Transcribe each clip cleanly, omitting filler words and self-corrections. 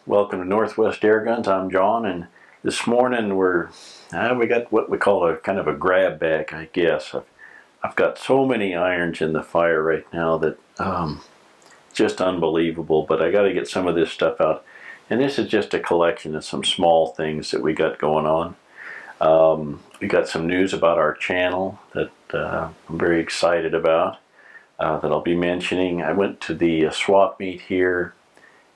Welcome to North West Airguns. I'm John, and this morning we got what we call a kind of a grab bag, I guess. I've got so many irons in the fire right now that just unbelievable. But I got to get some of this stuff out, and this is just a collection of some small things that we got going on. We got some news about our channel that I'm very excited about that I'll be mentioning. I went to the swap meet here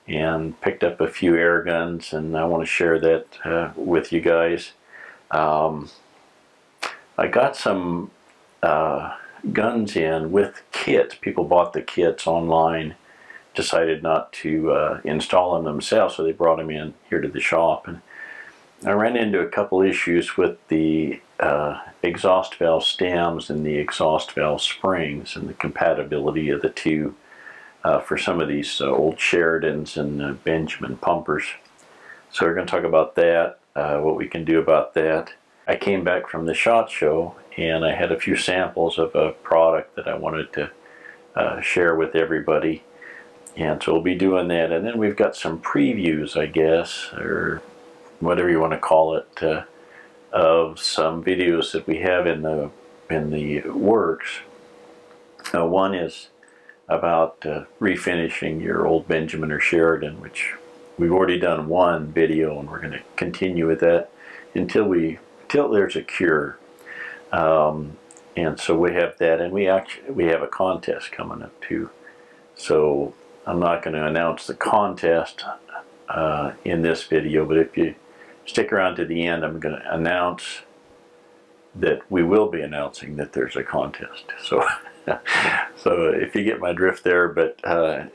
and picked up a few air guns, and I want to share that with you guys. I got some guns in with kits. People bought the kits online, decided not to install them themselves, so they brought them in here to the shop. And I ran into a couple issues with the exhaust valve stems and the exhaust valve springs and the compatibility of the two. For some of these old Sheridans and Benjamin pumpers. So we're going to talk about that, what we can do about that. I came back from the SHOT Show and I had a few samples of a product that I wanted to share with everybody. And so we'll be doing that. And then we've got some previews, I guess, or whatever you want to call it, of some videos that we have in the works. One is about refinishing your old Benjamin or Sheridan, which we've already done one video, and we're going to continue with that until there's a cure. And so we have that, and we have a contest coming up too. So I'm not going to announce the contest in this video, but if you stick around to the end, I'm going to announce that we will be announcing that there's a contest. So so if you get my drift there, but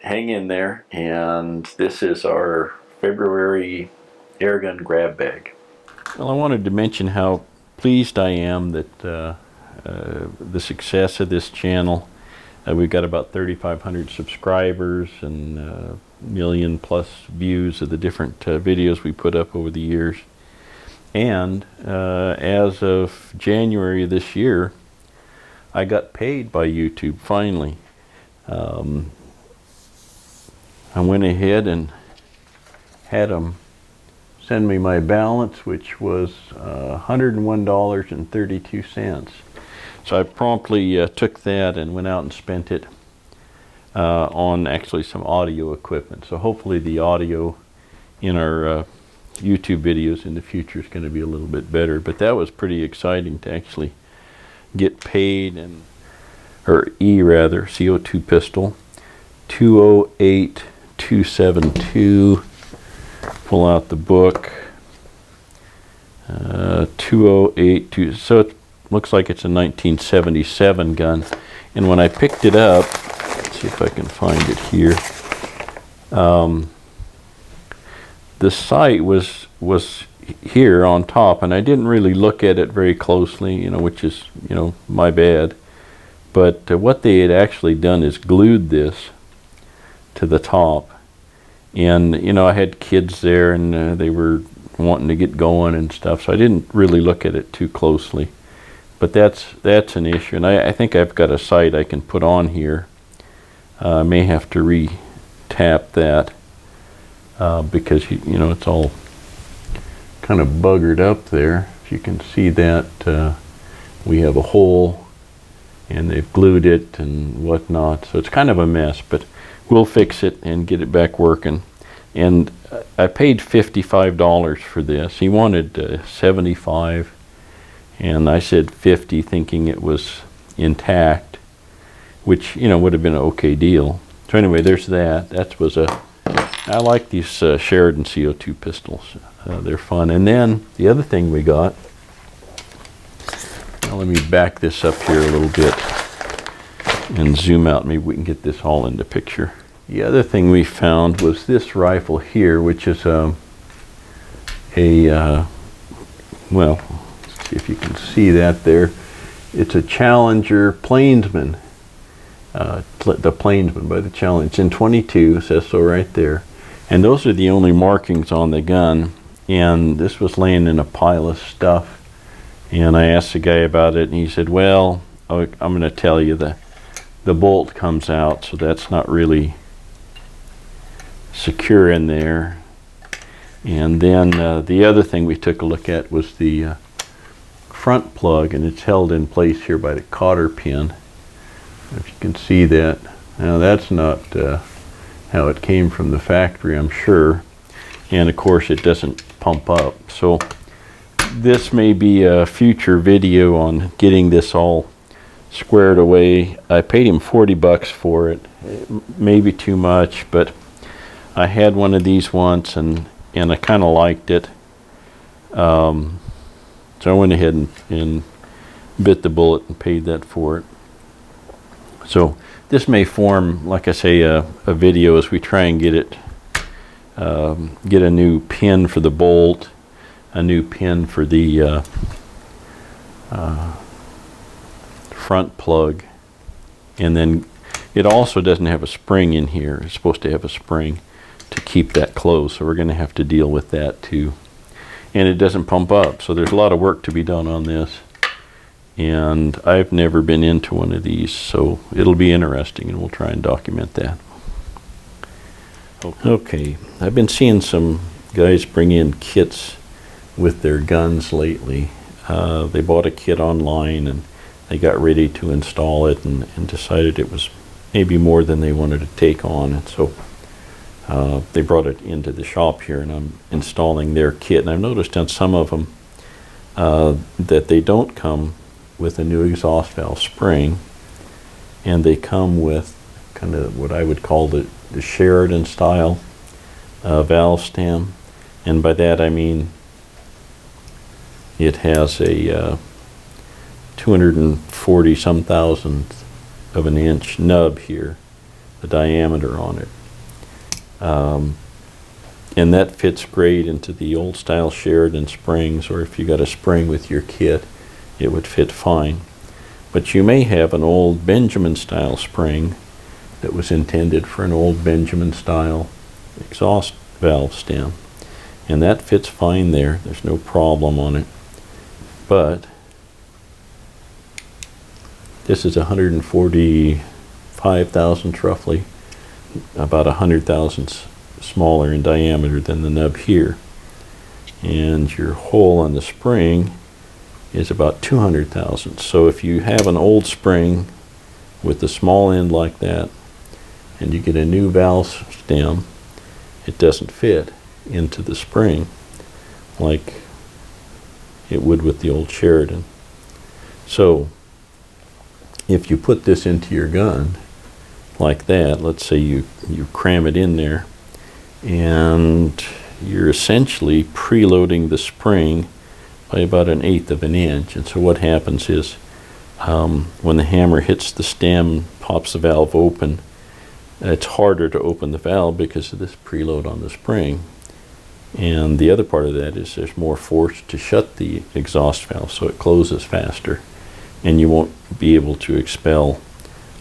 hang in there. And this is our February airgun grab bag. Well, I wanted to mention how pleased I am that the success of this channel. We've got about 3,500 subscribers and million plus views of the different videos we put up over the years. And as of January of this year, I got paid by YouTube finally. I went ahead and had them send me my balance, which was $101.32. So I promptly took that and went out and spent it on actually some audio equipment. So hopefully the audio in our YouTube videos in the future is going to be a little bit better. But that was pretty exciting to actually get paid. And or CO2 pistol 208272. Pull out the book. 2082. So it looks like it's a 1977 gun. And when I picked it up, let's see if I can find it here. The sight was here on top, and I didn't really look at it very closely, which is, my bad. But what they had actually done is glued this to the top. And, I had kids there, and they were wanting to get going and stuff, so I didn't really look at it too closely. But that's an issue, and I think I've got a sight I can put on here. I may have to re-tap that because, it's all kind of buggered up there. If you can see that, we have a hole and they've glued it and whatnot, so it's kind of a mess, but we'll fix it and get it back working. And I paid $55 for this. He wanted $75, and I said $50, thinking it was intact, which would have been an okay deal. So anyway, there's that. I like these Sheridan CO2 pistols. They're fun. And then the other thing we got, now let me back this up here a little bit and zoom out. Maybe we can get this all into picture. The other thing we found was this rifle here, which is well, let's see if you can see that there. It's a Challenger Plainsman. The Plainsman by the Challenger. It's in 22, says so right there. And those are the only markings on the gun. And this was laying in a pile of stuff. And I asked the guy about it, and he said, well, I'm going to tell you, the bolt comes out, so that's not really secure in there. And then the other thing we took a look at was the front plug, and it's held in place here by the cotter pin. If you can see that. Now that's not how it came from the factory, I'm sure. And of course it doesn't pump up. So this may be a future video on getting this all squared away. I paid him 40 bucks for it. Maybe too much, but I had one of these once and I kind of liked it. So I went ahead and bit the bullet and paid that for it. So this may form, like I say, a video as we try and get it, get a new pin for the bolt, a new pin for the front plug, and then it also doesn't have a spring in here. It's supposed to have a spring to keep that closed, so we're going to have to deal with that too. And it doesn't pump up, so there's a lot of work to be done on this. And I've never been into one of these, so it'll be interesting, and we'll try and document that. Okay, I've been seeing some guys bring in kits with their guns lately. They bought a kit online and they got ready to install it and decided it was maybe more than they wanted to take on, and so they brought it into the shop here, and I'm installing their kit. And I've noticed on some of them that they don't come with a new exhaust valve spring, and they come with kind of what I would call the Sheridan style valve stem. And by that I mean it has a 240 some thousandth of an inch nub here, the diameter on it. And that fits great into the old style Sheridan springs, or if you got a spring with your kit, it would fit fine. But you may have an old Benjamin style spring that was intended for an old Benjamin style exhaust valve stem, and that fits fine there. There's no problem on it. But this is 145 thousandths roughly, about 100 thousandths smaller in diameter than the nub here, and your hole on the spring is about 200 thousandths. So if you have an old spring with the small end like that and you get a new valve stem, it doesn't fit into the spring like it would with the old Sheridan. So if you put this into your gun like that, let's say you cram it in there, and you're essentially preloading the spring by about 1/8 of an inch. And so what happens is when the hammer hits the stem, pops the valve open, it's harder to open the valve because of this preload on the spring. And the other part of that is there's more force to shut the exhaust valve, so it closes faster, and you won't be able to expel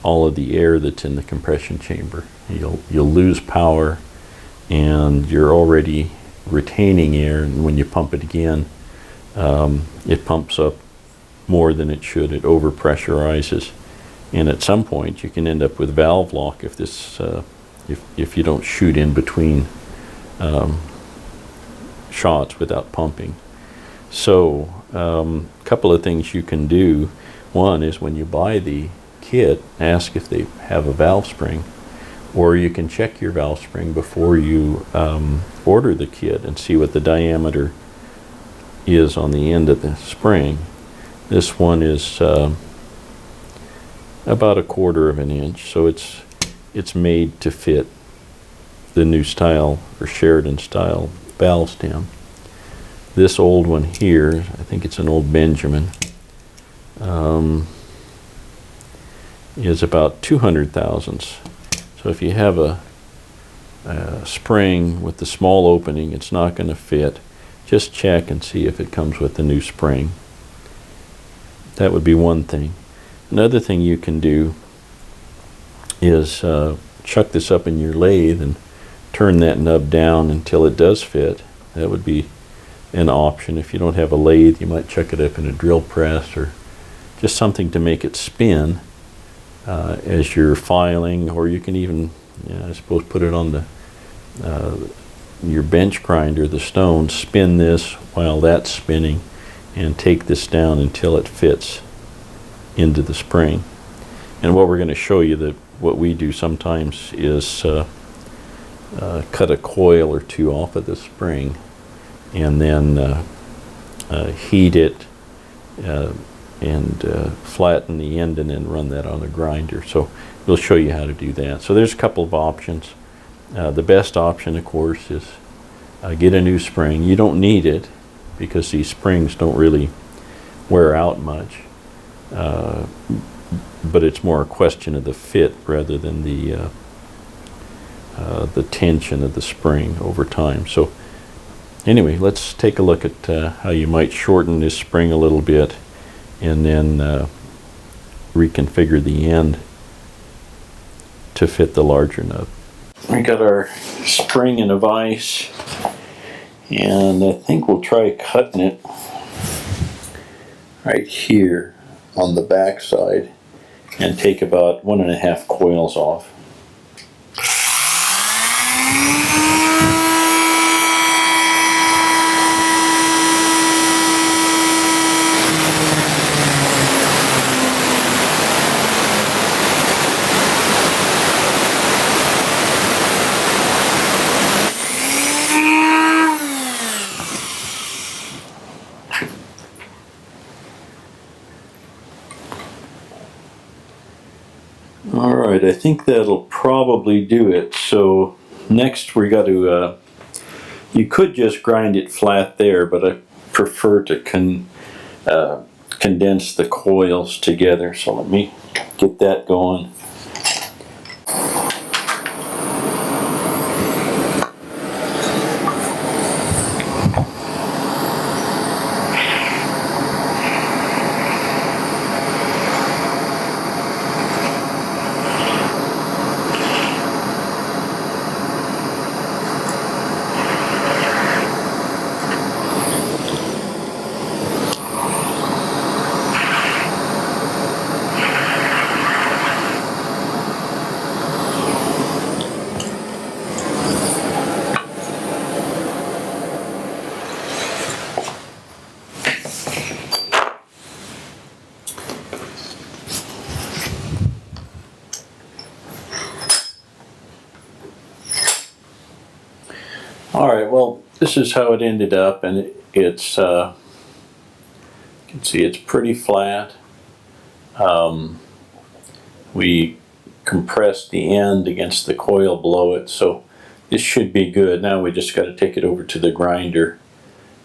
all of the air that's in the compression chamber. You'll lose power, and you're already retaining air, and when you pump it again, it pumps up more than it should. It overpressurizes, and at some point you can end up with valve lock if this if you don't shoot in between shots without pumping. So a couple of things you can do. One is when you buy the kit, ask if they have a valve spring, or you can check your valve spring before you order the kit and see what the diameter is on the end of the spring. This one is about 1/4 of an inch, so it's made to fit the new style or Sheridan style valve stem. This old one here, I think it's an old Benjamin, is about 200 thousandths. So if you have a spring with the small opening, it's not going to fit. Just check and see if it comes with the new spring. That would be one thing. Another thing you can do is chuck this up in your lathe and turn that nub down until it does fit. That would be an option. If you don't have a lathe, you might chuck it up in a drill press or just something to make it spin as you're filing, or you can even, I suppose, put it on the your bench grinder, the stone, spin this while that's spinning and take this down until it fits into the spring. And what we're going to show you, that what we do sometimes is cut a coil or two off of the spring and then heat it and flatten the end and then run that on a grinder. So we'll show you how to do that. So there's a couple of options. The best option, of course, is get a new spring. You don't need it because these springs don't really wear out much, but it's more a question of the fit rather than the tension of the spring over time. So anyway, let's take a look at how you might shorten this spring a little bit and then reconfigure the end to fit the larger nub. We got our spring in a vise, and I think we'll try cutting it right here on the back side and take about 1.5 coils off. Alright, I think that'll probably do it. So next we got to, you could just grind it flat there, but I prefer to condense the coils together. So let me get that going. Alright, well, this is how it ended up, and it's, you can see it's pretty flat. We compressed the end against the coil below it, so this should be good. Now we just got to take it over to the grinder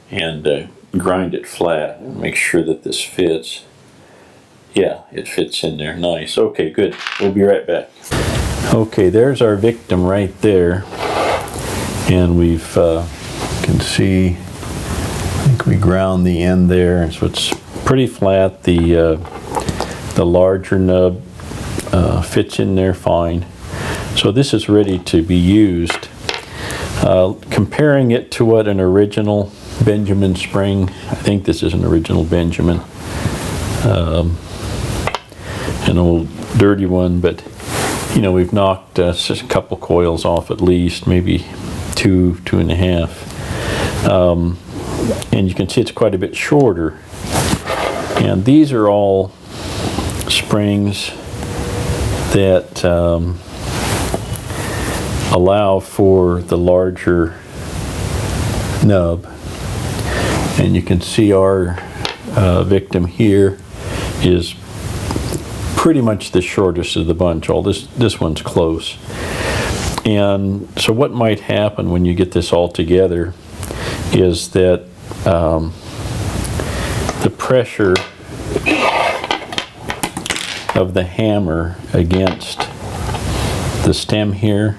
and grind it flat and make sure that this fits. Yeah, it fits in there. Nice. Okay, good. We'll be right back. Okay, there's our victim right there. And we've, can see, I think we ground the end there, and so it's pretty flat. The larger nub fits in there fine. So this is ready to be used. Comparing it to what an original Benjamin spring, I think this is an original Benjamin, an old dirty one, but you know, we've knocked just a couple coils off at least, maybe 2.5, and you can see it's quite a bit shorter. And these are all springs that allow for the larger nub, and you can see our victim here is pretty much the shortest of the bunch. All this one's close. And so what might happen when you get this all together is that the pressure of the hammer against the stem here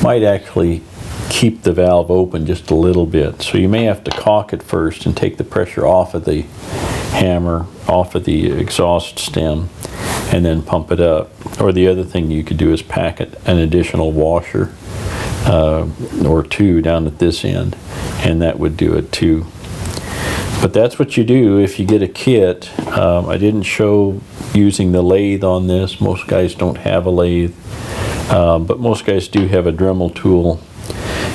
might actually keep the valve open just a little bit. So you may have to caulk it first and take the pressure off of the hammer, off of the exhaust stem, and then pump it up. Or the other thing you could do is pack an additional washer or two down at this end, and that would do it too. But that's what you do if you get a kit. I didn't show using the lathe on this. Most guys don't have a lathe, but most guys do have a Dremel tool.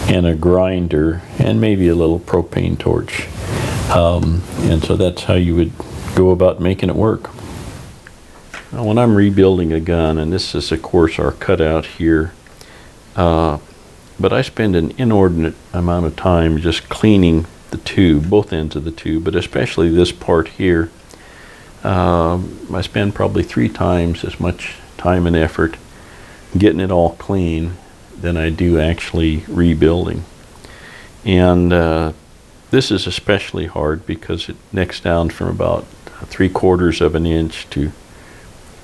and a grinder and maybe a little propane torch. And so that's how you would go about making it work. Now, when I'm rebuilding a gun, and this is of course our cutout here, but I spend an inordinate amount of time just cleaning the tube, both ends of the tube, but especially this part here. I spend probably 3 times as much time and effort getting it all clean than I do actually rebuilding. And this is especially hard because it nicks down from about 3/4 of an inch to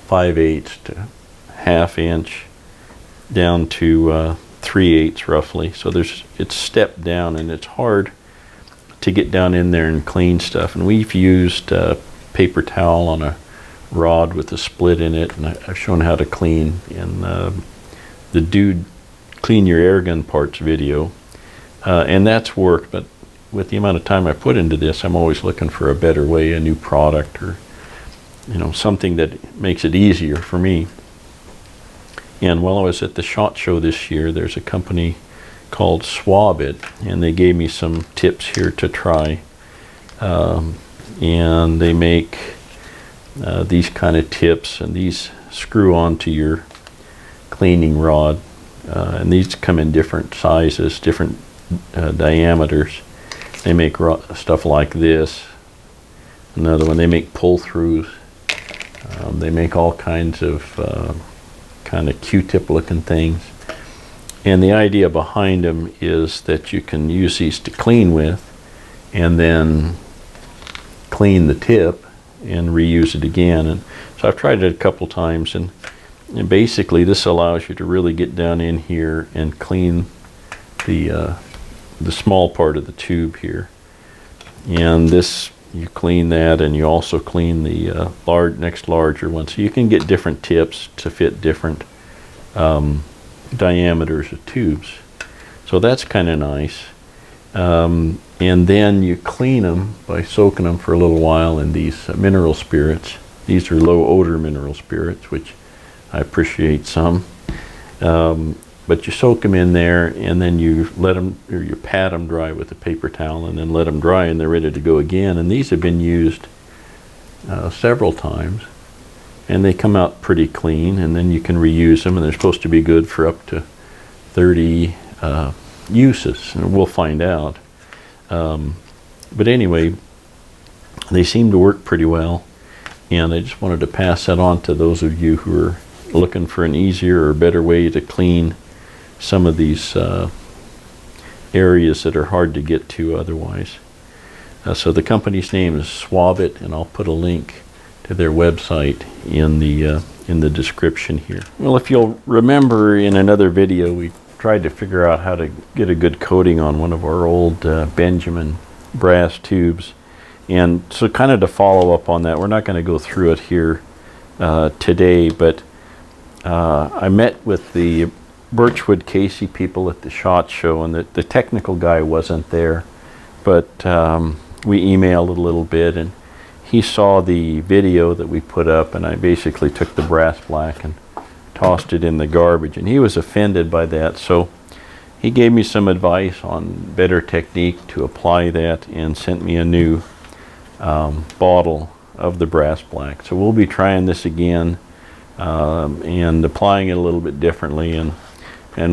5/8 to 1/2 inch down to 3/8 roughly. So it's stepped down, and it's hard to get down in there and clean stuff. And we've used paper towel on a rod with a split in it, and I've shown how to clean in the Dude Clean Your Airgun Parts video, and that's worked. But with the amount of time I put into this, I'm always looking for a better way, a new product, or something that makes it easier for me. And while I was at the SHOT Show this year, there's a company called swab-its, and they gave me some tips here to try. And they make these kind of tips, and these screw onto your cleaning rod, and these come in different sizes, different diameters. They make stuff like this. Another one, they make pull-throughs. They make all kinds of kind of Q-tip looking things. And the idea behind them is that you can use these to clean with, and then clean the tip and reuse it again. And so I've tried it a couple times, and basically this allows you to really get down in here and clean the small part of the tube here. And this, you clean that, and you also clean the next larger one. So you can get different tips to fit different diameters of tubes. So that's kind of nice. And then you clean them by soaking them for a little while in these mineral spirits. These are low odor mineral spirits, which I appreciate some. But you soak them in there, and then you let them, or you pat them dry with a paper towel, and then let them dry, and they're ready to go again. And these have been used several times, and they come out pretty clean, and then you can reuse them, and they're supposed to be good for up to 30 uses, and we'll find out. But anyway, they seem to work pretty well, and I just wanted to pass that on to those of you who are looking for an easier or better way to clean some of these areas that are hard to get to otherwise. So the company's name is swab-its, and I'll put a link to their website in the description here. Well, if you'll remember, in another video we tried to figure out how to get a good coating on one of our old Benjamin brass tubes. And so kind of to follow up on that, we're not going to go through it here today, but I met with the Birchwood Casey people at the SHOT Show, and the technical guy wasn't there, but we emailed a little bit, and he saw the video that we put up, and I basically took the brass black and tossed it in the garbage, and he was offended by that. So he gave me some advice on better technique to apply that, and sent me a new bottle of the brass black. So we'll be trying this again and applying it a little bit differently, and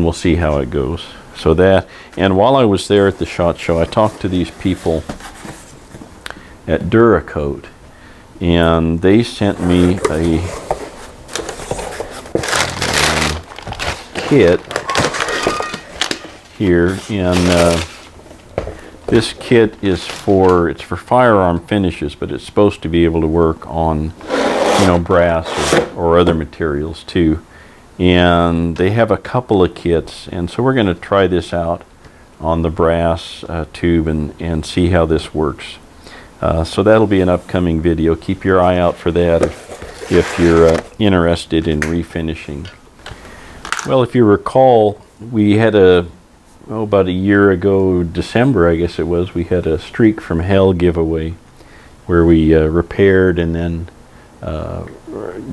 we'll see how it goes. So that, and while I was there at the SHOT Show, I talked to these people at Duracoat, and they sent me a kit here, and this kit is for firearm finishes, but it's supposed to be able to work on brass or other materials too. And they have a couple of kits, and so we're going to try this out on the brass tube and see how this works. So that'll be an upcoming video. Keep your eye out for that if you're interested in refinishing. Well, if you recall, we had about a year ago, December I guess it was, we had a Streak from Hell giveaway where we repaired and then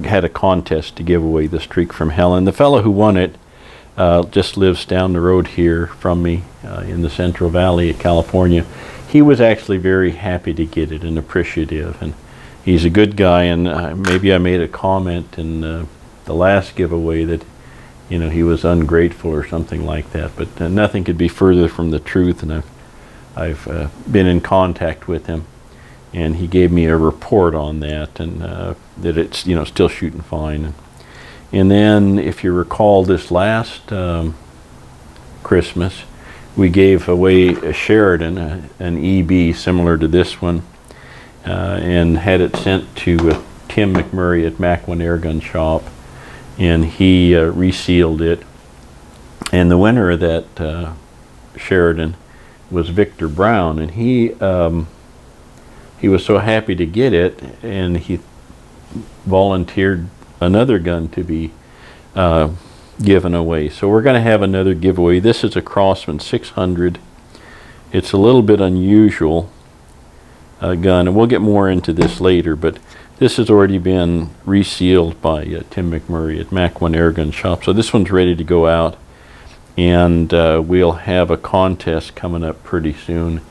had a contest to give away the Streak from Hell, and the fellow who won it just lives down the road here from me in the Central Valley of California. He was actually very happy to get it and appreciative, and he's a good guy. And maybe I made a comment in the last giveaway that, you know, he was ungrateful or something like that, but nothing could be further from the truth. And I've been in contact with him, and he gave me a report on that, and that it's, you know, still shooting fine. And then, if you recall, this last Christmas, we gave away a Sheridan, an EB similar to this one, and had it sent to Tim McMurray at Mach 1 Airgun Shop, and he resealed it. And the winner of that Sheridan was Victor Brown, and he was so happy to get it, and he volunteered another gun to be given away. So we're going to have another giveaway. This is a Crosman 600. It's a little bit unusual gun, and we'll get more into this later, but this has already been resealed by Tim McMurray at Mach 1 Airgun Shop. So this one's ready to go out, and we'll have a contest coming up pretty soon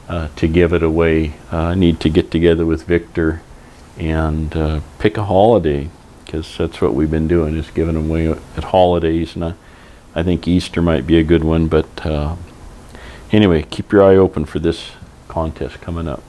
to give it away. I need to get together with Victor and pick a holiday, because that's what we've been doing, is giving them away at holidays, and I think Easter might be a good one. But anyway, keep your eye open for this contest coming up.